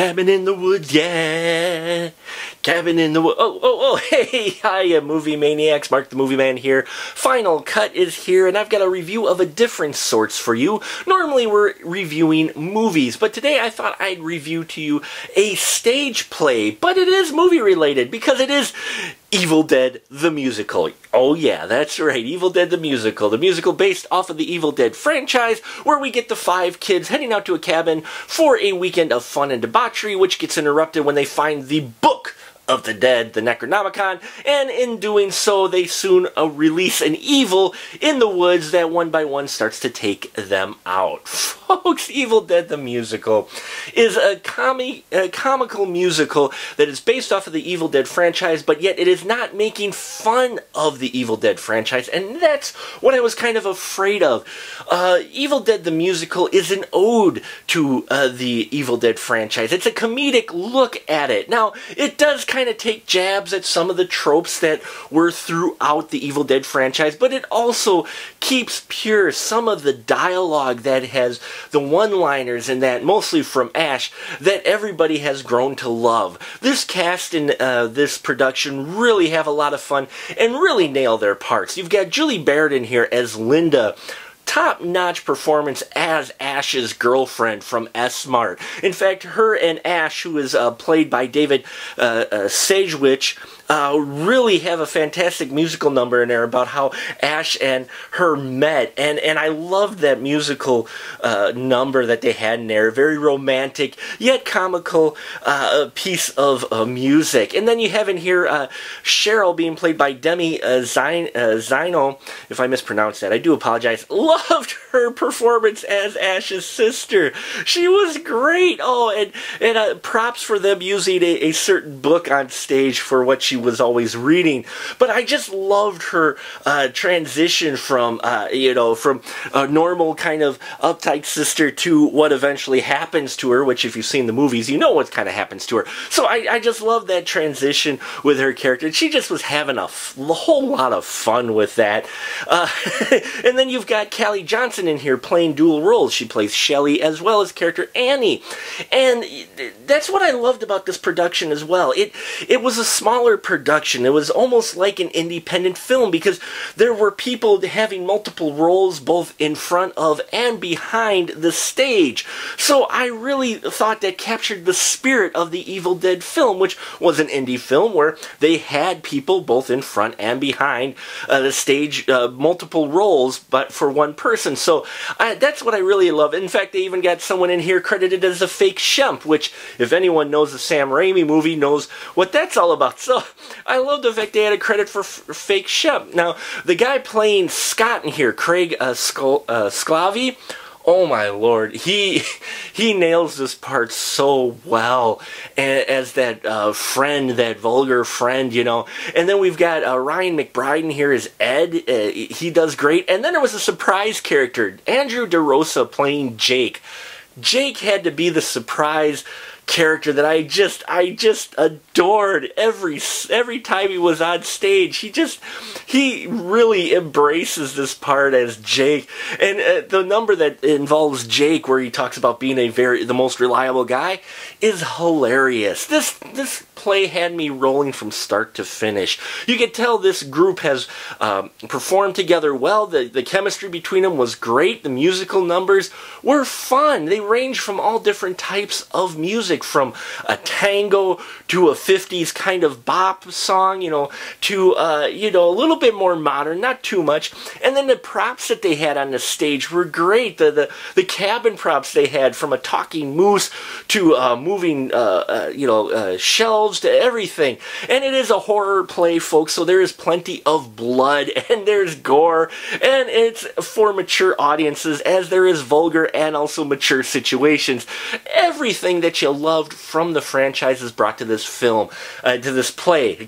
Cabin in the woods, yeah. Cabin in the woods. Oh, hey, hi, Movie Maniacs. Mark the Movie Man here. Final Cut is here, and I've got a review of a different sorts for you. Normally, we're reviewing movies, but today I thought I'd review to you a stage play, but it is movie-related, because it is Evil Dead the Musical. Oh yeah, that's right, Evil Dead the musical based off of the Evil Dead franchise, where we get the 5 kids heading out to a cabin for a weekend of fun and debauchery, which gets interrupted when they find the Book of the Dead, the Necronomicon, and in doing so, they soon release an evil in the woods that one by one starts to take them out. Folks, Evil Dead the Musical is a comical musical that is based off of the Evil Dead franchise, but yet it is not making fun of the Evil Dead franchise, and that's what I was kind of afraid of. Evil Dead the Musical is an ode to the Evil Dead franchise. It's a comedic look at it. Now, it does kind of take jabs at some of the tropes that were throughout the Evil Dead franchise, but it also keeps pure some of the dialogue that has the one-liners and that, mostly from Ash, that everybody has grown to love. This cast in this production really have a lot of fun and really nail their parts. You've got Julie Baird in here as Linda. Top-notch performance as Ash's girlfriend from S-Mart. In fact, her and Ash, who is played by David Sajewicz, really have a fantastic musical number in there about how Ash and her met, and I loved that musical number that they had in there. Very romantic, yet comical piece of music. And then you have in here Cheryl being played by Demi Zino, if I mispronounced that, I do apologize. Loved her performance as Ash's sister. She was great. Oh, and props for them using a certain book on stage for what she was always reading. But I just loved her transition from, from a normal kind of uptight sister to what eventually happens to her, which if you've seen the movies, you know what kind of happens to her. So I just love that transition with her character. She just was having a whole lot of fun with that. And then you've got Callie Johnson in here playing dual roles. She plays Shelly as well as character Annie. And that's what I loved about this production as well. It was a smaller production. It was almost like an independent film because there were people having multiple roles both in front of and behind the stage. So I really thought that captured the spirit of the Evil Dead film, which was an indie film where they had people both in front and behind the stage, multiple roles, but for one person. So that's what I really love. In fact, they even got someone in here credited as a fake Shemp, which if anyone knows the Sam Raimi movie knows what that's all about. So I love the fact they had a credit for fake Shemp. Now, the guy playing Scott in here, Craig Sclavi, oh my lord, he nails this part so well as that friend, that vulgar friend, you know. And then we've got Ryan McBride in here as Ed. He does great. And then there was a surprise character, Andrew DeRosa playing Jake. Jake had to be the surprise character that I just adored every time he was on stage. He really embraces this part as Jake, and the number that involves Jake, where he talks about being the most reliable guy, is hilarious. This play had me rolling from start to finish. You could tell this group has performed together well. The chemistry between them was great. The musical numbers were fun. They range from all different types of music, from a tango to a 50s kind of bop song, to a little bit more modern, not too much. And then the props that they had on the stage were great. The cabin props they had, from a talking moose to moving shelves to everything. And it is a horror play, folks, so there is plenty of blood and there's gore, and it's for mature audiences, as there is vulgar and also mature situations. Everything that you loved from the franchise is brought to this film, to this play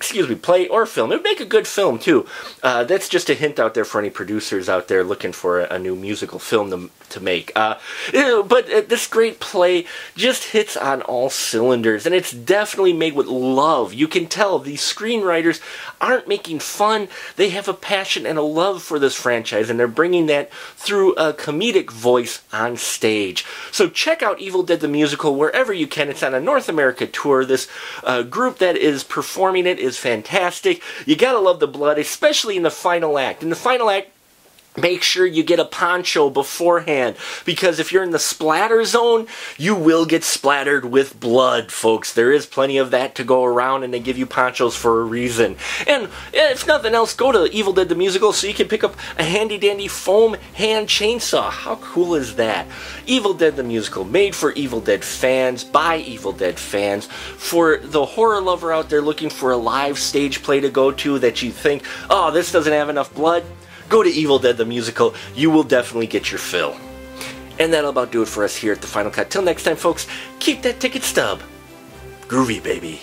or film. It would make a good film too. That's just a hint out there for any producers out there looking for a new musical film to make. But this great play just hits on all cylinders, and it's definitely made with love. You can tell these screenwriters aren't making fun. They have a passion and a love for this franchise, and they're bringing that through a comedic voice on stage. So check out Evil Dead the Musical wherever you can. and it's on a North America tour. This group that is performing it is fantastic. You gotta love the blood, especially in the final act. In the final act, make sure you get a poncho beforehand, because if you're in the splatter zone, you will get splattered with blood, folks. There is plenty of that to go around, and they give you ponchos for a reason. And if nothing else, go to Evil Dead the Musical so you can pick up a handy-dandy foam hand chainsaw. How cool is that? Evil Dead the Musical, made for Evil Dead fans, by Evil Dead fans. For the horror lover out there looking for a live stage play to go to that you think, oh, this doesn't have enough blood, go to Evil Dead the Musical. You will definitely get your fill. And that'll about do it for us here at The Final Cut. Till next time, folks, keep that ticket stub groovy, baby.